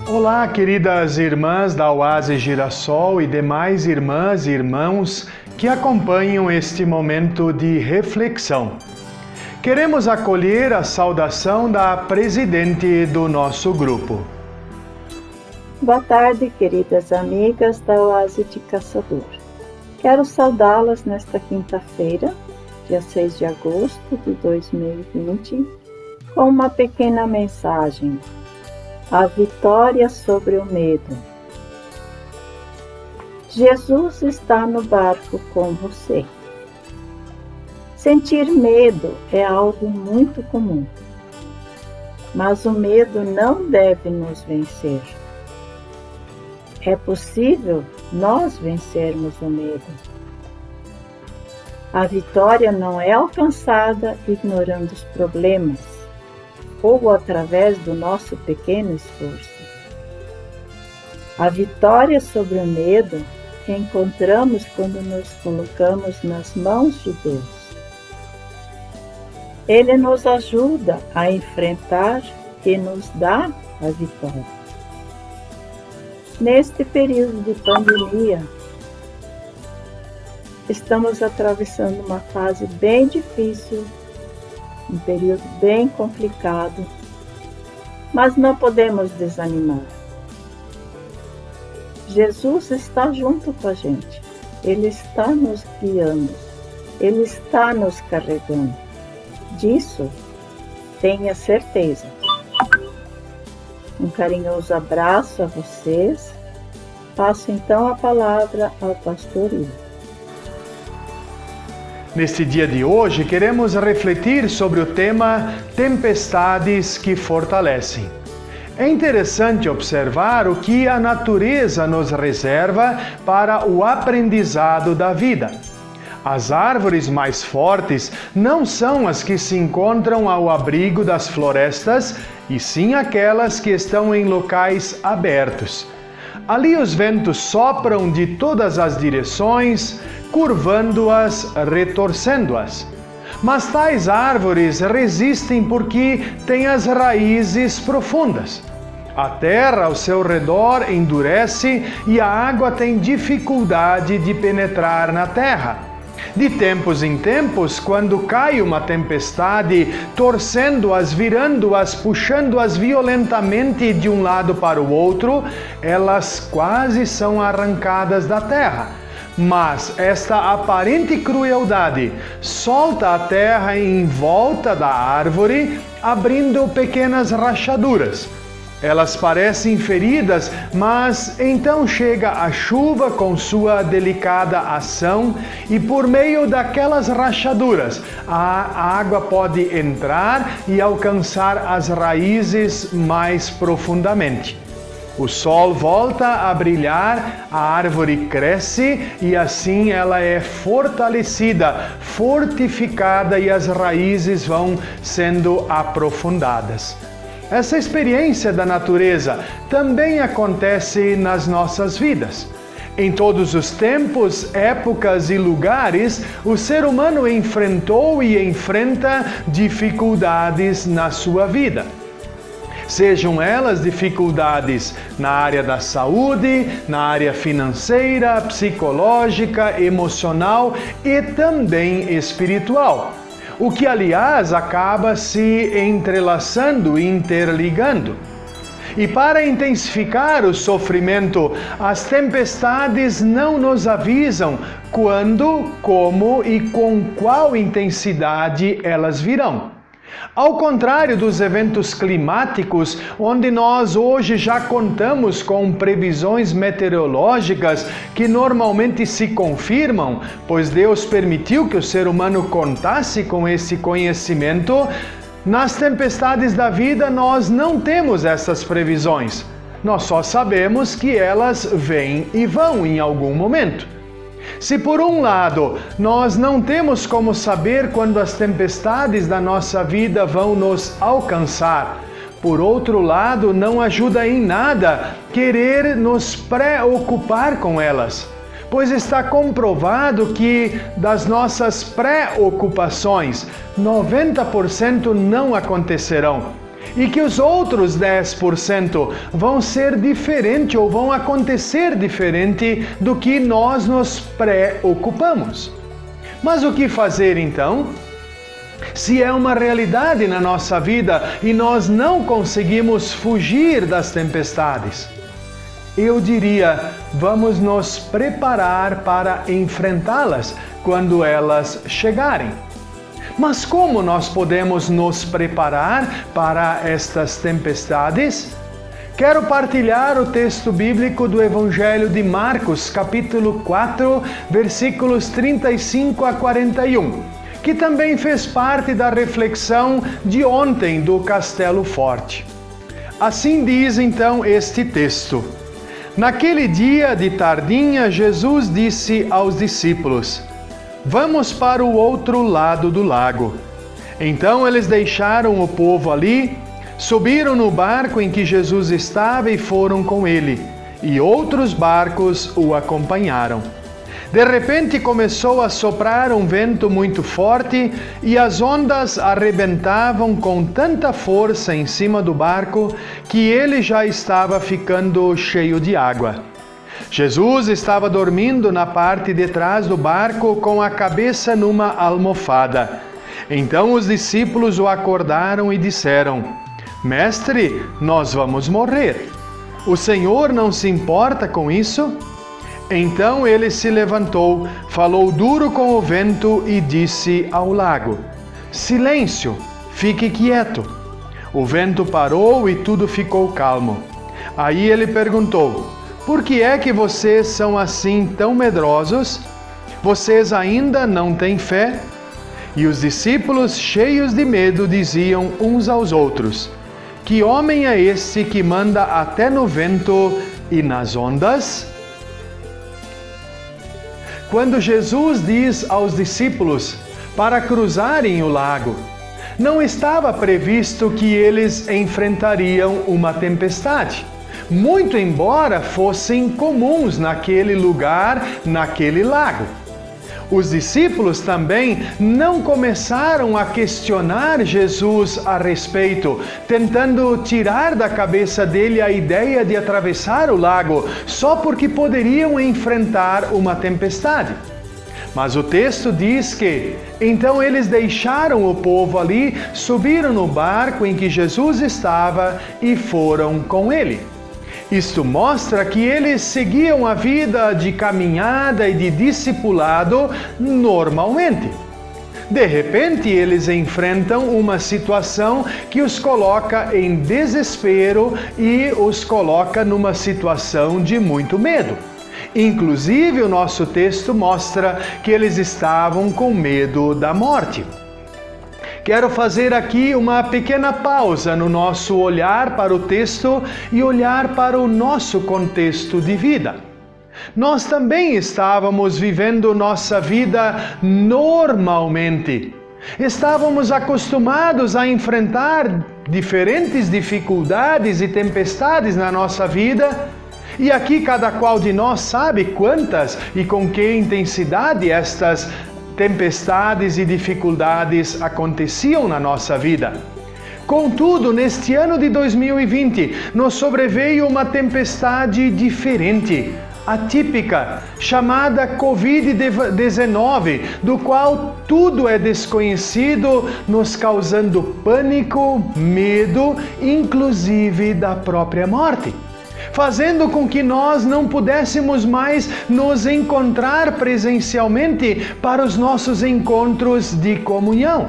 Olá, queridas irmãs da Oásis Girassol e demais irmãs e irmãos que acompanham este momento de reflexão. Queremos acolher a saudação da presidente do nosso grupo. Boa tarde, queridas amigas da Oásis de Caçador. Quero saudá-las nesta quinta-feira, dia 6 de agosto de 2020, com uma pequena mensagem. A vitória sobre o medo. Jesus está no barco com você. Sentir medo é algo muito comum, mas o medo não deve nos vencer. É possível nós vencermos o medo. A vitória não é alcançada ignorando os problemas, ou através do nosso pequeno esforço. A vitória sobre o medo encontramos quando nos colocamos nas mãos de Deus. Ele nos ajuda a enfrentar e nos dá a vitória. Neste período de pandemia, estamos atravessando uma fase bem difícil, um período bem complicado, mas não podemos desanimar. Jesus está junto com a gente, Ele está nos guiando, Ele está nos carregando. Disso, tenha certeza. Um carinhoso abraço a vocês. Passo então a palavra ao pastor Ivo. Neste dia de hoje, queremos refletir sobre o tema Tempestades que Fortalecem. É interessante observar o que a natureza nos reserva para o aprendizado da vida. As árvores mais fortes não são as que se encontram ao abrigo das florestas, e sim aquelas que estão em locais abertos. Ali os ventos sopram de todas as direções, curvando-as, retorcendo-as. Mas tais árvores resistem porque têm as raízes profundas. A terra ao seu redor endurece e a água tem dificuldade de penetrar na terra. De tempos em tempos, quando cai uma tempestade, torcendo-as, virando-as, puxando-as violentamente de um lado para o outro, elas quase são arrancadas da terra. Mas esta aparente crueldade solta a terra em volta da árvore, abrindo pequenas rachaduras. Elas parecem feridas, mas então chega a chuva com sua delicada ação e por meio daquelas rachaduras a água pode entrar e alcançar as raízes mais profundamente. O sol volta a brilhar, a árvore cresce e assim ela é fortalecida, fortificada e as raízes vão sendo aprofundadas. Essa experiência da natureza também acontece nas nossas vidas. Em todos os tempos, épocas e lugares, o ser humano enfrentou e enfrenta dificuldades na sua vida. Sejam elas dificuldades na área da saúde, na área financeira, psicológica, emocional e também espiritual. O que, aliás, acaba se entrelaçando e interligando. E para intensificar o sofrimento, as tempestades não nos avisam quando, como e com qual intensidade elas virão. Ao contrário dos eventos climáticos, onde nós hoje já contamos com previsões meteorológicas que normalmente se confirmam, pois Deus permitiu que o ser humano contasse com esse conhecimento, nas tempestades da vida nós não temos essas previsões. Nós só sabemos que elas vêm e vão em algum momento. Se por um lado nós não temos como saber quando as tempestades da nossa vida vão nos alcançar, por outro lado não ajuda em nada querer nos preocupar com elas, pois está comprovado que das nossas preocupações, 90% não acontecerão. e que os outros 10% vão ser diferente ou vão acontecer diferente do que nós nos preocupamos. Mas o que fazer então? Se é uma realidade na nossa vida e nós não conseguimos fugir das tempestades, eu diria, vamos nos preparar para enfrentá-las quando elas chegarem. Mas como nós podemos nos preparar para estas tempestades? Quero partilhar o texto bíblico do Evangelho de Marcos, capítulo 4, versículos 35 a 41, que também fez parte da reflexão de ontem do Castelo Forte. Assim diz então este texto. Naquele dia de tardinha, Jesus disse aos discípulos: Vamos para o outro lado do lago. Então eles deixaram o povo ali, subiram no barco em que Jesus estava e foram com ele, e outros barcos o acompanharam. De repente começou a soprar um vento muito forte e as ondas arrebentavam com tanta força em cima do barco que ele já estava ficando cheio de água. Jesus estava dormindo na parte de trás do barco com a cabeça numa almofada. Então os discípulos o acordaram e disseram: Mestre, nós vamos morrer. O Senhor não se importa com isso? Então ele se levantou, falou duro com o vento e disse ao lago: Silêncio, fique quieto. O vento parou e tudo ficou calmo. Aí ele perguntou: Por que é que vocês são assim tão medrosos? Vocês ainda não têm fé? E os discípulos, cheios de medo, diziam uns aos outros: Que homem é esse que manda até no vento e nas ondas? Quando Jesus diz aos discípulos para cruzarem o lago, não estava previsto que eles enfrentariam uma tempestade, muito embora fossem comuns naquele lugar, naquele lago. Os discípulos também não começaram a questionar Jesus a respeito, tentando tirar da cabeça dele a ideia de atravessar o lago só porque poderiam enfrentar uma tempestade. Mas o texto diz que, então eles deixaram o povo ali, subiram no barco em que Jesus estava e foram com ele. Isto mostra que eles seguiam a vida de caminhada e de discipulado normalmente. De repente, eles enfrentam uma situação que os coloca em desespero e os coloca numa situação de muito medo. Inclusive, o nosso texto mostra que eles estavam com medo da morte. Quero fazer aqui uma pequena pausa no nosso olhar para o texto e olhar para o nosso contexto de vida. Nós também estávamos vivendo nossa vida normalmente. Estávamos acostumados a enfrentar diferentes dificuldades e tempestades na nossa vida. E aqui cada qual de nós sabe quantas e com que intensidade estas tempestades e dificuldades aconteciam na nossa vida. Contudo, neste ano de 2020, nos sobreveio uma tempestade diferente, atípica, chamada Covid-19, do qual tudo é desconhecido, nos causando pânico, medo, inclusive da própria morte, fazendo com que nós não pudéssemos mais nos encontrar presencialmente para os nossos encontros de comunhão.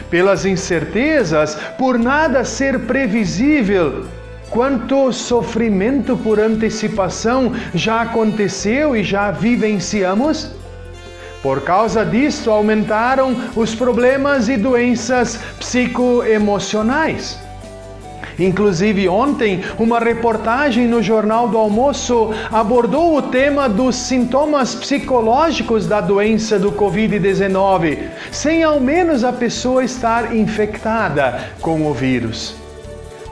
Pelas incertezas, por nada ser previsível, quanto sofrimento por antecipação já aconteceu e já vivenciamos? Por causa disto, aumentaram os problemas e doenças psicoemocionais. Inclusive ontem, uma reportagem no Jornal do Almoço abordou o tema dos sintomas psicológicos da doença do Covid-19, sem ao menos a pessoa estar infectada com o vírus.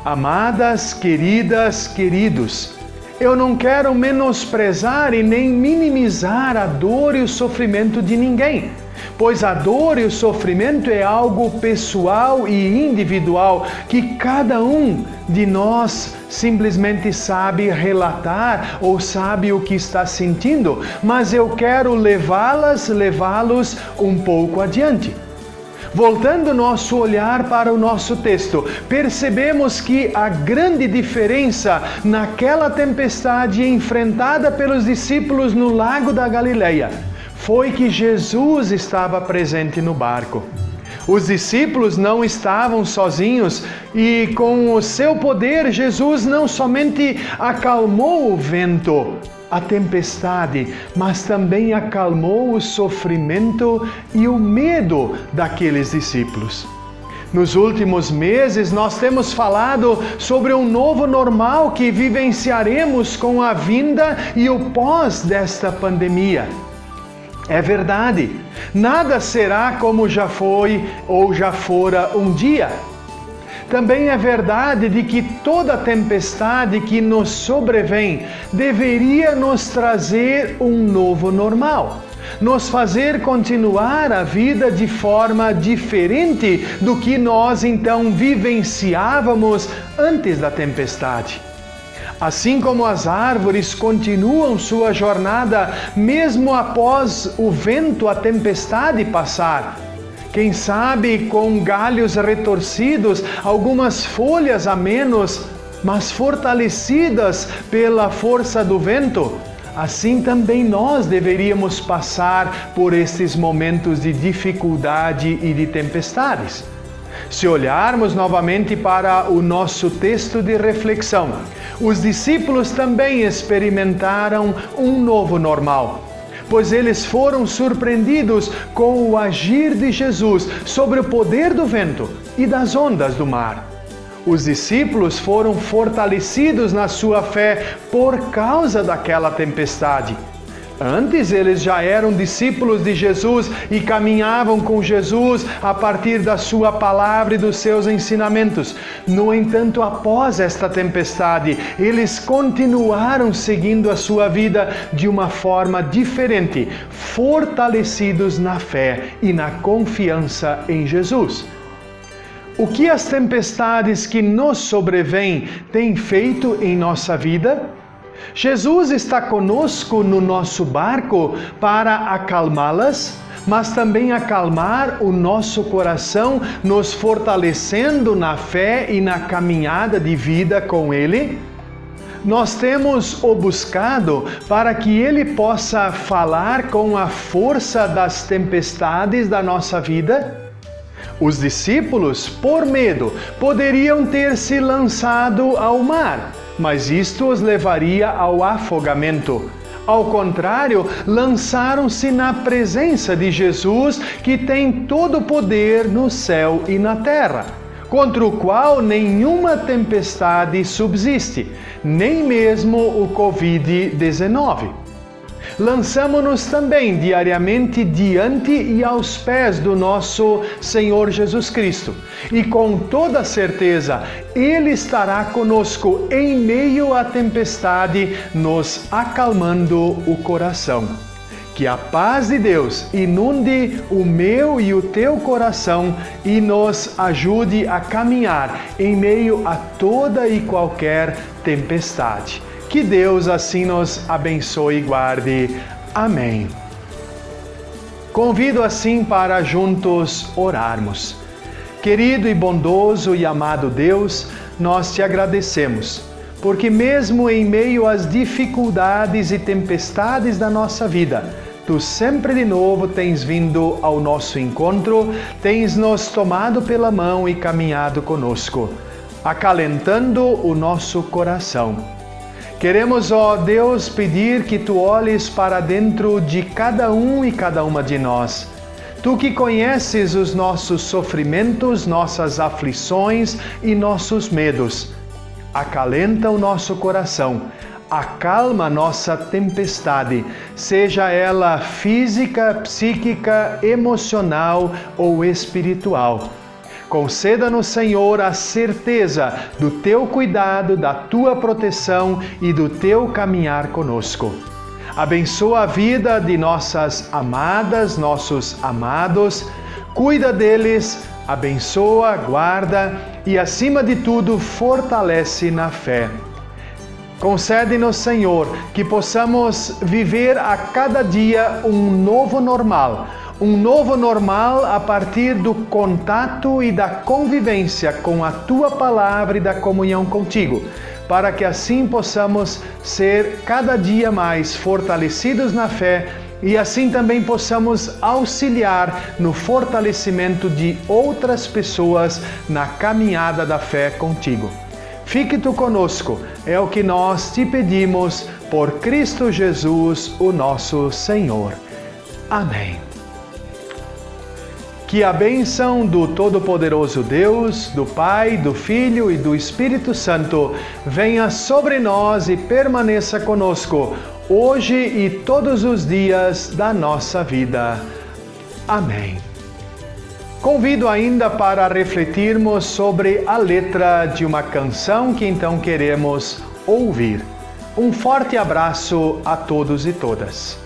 Amadas, queridas, queridos, eu não quero menosprezar e nem minimizar a dor e o sofrimento de ninguém. Pois a dor e o sofrimento é algo pessoal e individual que cada um de nós simplesmente sabe relatar ou sabe o que está sentindo, mas eu quero levá-los um pouco adiante. Voltando nosso olhar para o nosso texto, percebemos que a grande diferença naquela tempestade enfrentada pelos discípulos no lago da Galileia foi que Jesus estava presente no barco. Os discípulos não estavam sozinhos e com o seu poder Jesus não somente acalmou o vento, a tempestade, mas também acalmou o sofrimento e o medo daqueles discípulos. Nos últimos meses, nós temos falado sobre um novo normal que vivenciaremos com a vinda e o pós desta pandemia. É verdade, nada será como já foi ou já fora um dia. Também é verdade de que toda tempestade que nos sobrevém deveria nos trazer um novo normal, nos fazer continuar a vida de forma diferente do que nós então vivenciávamos antes da tempestade. Assim como as árvores continuam sua jornada mesmo após o vento, a tempestade passar. Quem sabe com galhos retorcidos, algumas folhas a menos, mas fortalecidas pela força do vento. Assim também nós deveríamos passar por estes momentos de dificuldade e de tempestades. Se olharmos novamente para o nosso texto de reflexão, os discípulos também experimentaram um novo normal, pois eles foram surpreendidos com o agir de Jesus sobre o poder do vento e das ondas do mar. Os discípulos foram fortalecidos na sua fé por causa daquela tempestade. Antes eles já eram discípulos de Jesus e caminhavam com Jesus a partir da sua palavra e dos seus ensinamentos. No entanto, após esta tempestade, eles continuaram seguindo a sua vida de uma forma diferente, fortalecidos na fé e na confiança em Jesus. O que as tempestades que nos sobrevêm têm feito em nossa vida? Jesus está conosco no nosso barco para acalmá-las, mas também acalmar o nosso coração, nos fortalecendo na fé e na caminhada de vida com Ele. Nós temos o buscado para que Ele possa falar com a força das tempestades da nossa vida. Os discípulos, por medo, poderiam ter se lançado ao mar, mas isto os levaria ao afogamento. Ao contrário, lançaram-se na presença de Jesus, que tem todo o poder no céu e na terra, contra o qual nenhuma tempestade subsiste, nem mesmo o Covid-19. Lançamo-nos também diariamente diante e aos pés do nosso Senhor Jesus Cristo. E com toda certeza, Ele estará conosco em meio à tempestade, nos acalmando o coração. Que a paz de Deus inunde o meu e o teu coração e nos ajude a caminhar em meio a toda e qualquer tempestade. Que Deus assim nos abençoe e guarde. Amém. Convido assim para juntos orarmos. Querido e bondoso e amado Deus, nós te agradecemos, porque mesmo em meio às dificuldades e tempestades da nossa vida, Tu sempre de novo tens vindo ao nosso encontro, tens nos tomado pela mão e caminhado conosco, acalentando o nosso coração. Queremos, ó Deus, pedir que Tu olhes para dentro de cada um e cada uma de nós. Tu que conheces os nossos sofrimentos, nossas aflições e nossos medos. Acalenta o nosso coração, acalma nossa tempestade, seja ela física, psíquica, emocional ou espiritual. Conceda-nos, Senhor, a certeza do Teu cuidado, da Tua proteção e do Teu caminhar conosco. Abençoa a vida de nossas amadas, nossos amados, cuida deles, abençoa, guarda e, acima de tudo, fortalece na fé. Concede-nos, Senhor, que possamos viver a cada dia um novo normal a partir do contato e da convivência com a Tua Palavra e da comunhão contigo, para que assim possamos ser cada dia mais fortalecidos na fé e assim também possamos auxiliar no fortalecimento de outras pessoas na caminhada da fé contigo. Fique Tu conosco, é o que nós te pedimos por Cristo Jesus, o nosso Senhor. Amém. Que a bênção do Todo-Poderoso Deus, do Pai, do Filho e do Espírito Santo venha sobre nós e permaneça conosco, hoje e todos os dias da nossa vida. Amém. Convido ainda para refletirmos sobre a letra de uma canção que então queremos ouvir. Um forte abraço a todos e todas.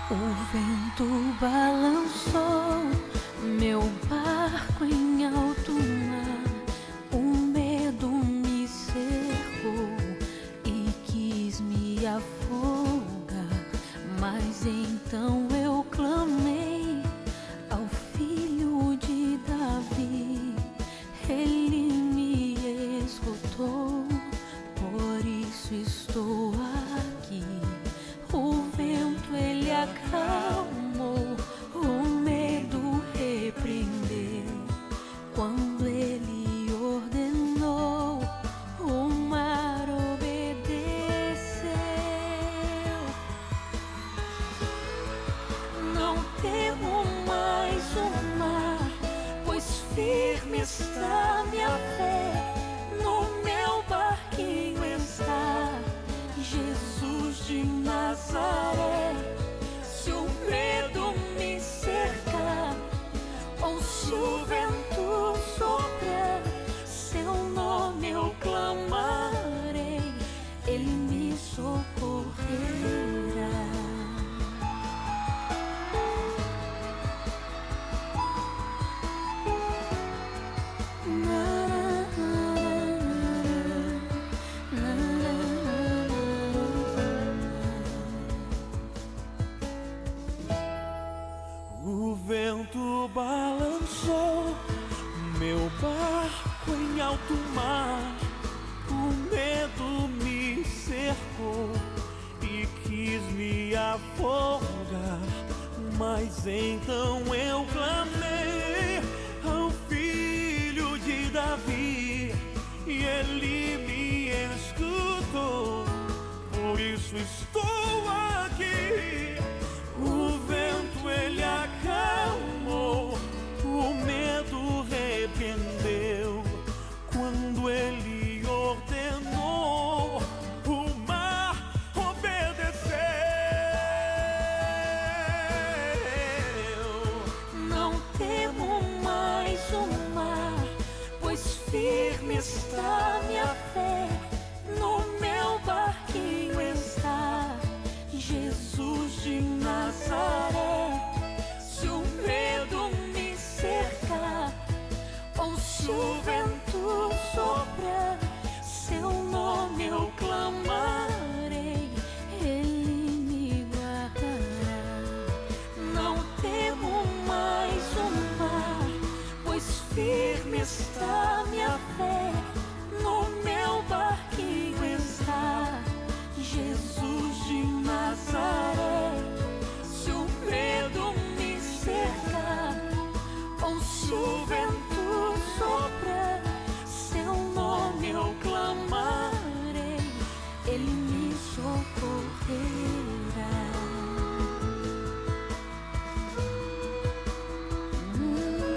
O vento balançou meu barco em alto mar, o medo me cercou e quis me afogar, mas então eu clamei ao Filho de Davi, ele me escutou, por isso estou aqui. O vento ele acalmou, o medo repreendeu, quando ele ordenou, o mar obedeceu. Não temo mais o mar, pois firme está minha fé, no meu barquinho está Jesus de Nazaré. Se o medo me cercar, ou se o vento soprar, seu nome eu clamarei, ele me socorrerá. O vento balançou meu barco em alto mar, o medo me cercou e quis me afogar, mas então eu clamei ao Filho de Davi e ele me escutou, por isso estou aqui. O vento ele acalmou, o medo repreendeu, quando ele ordenou, o mar obedeceu. Não temo mais o mar, pois firme está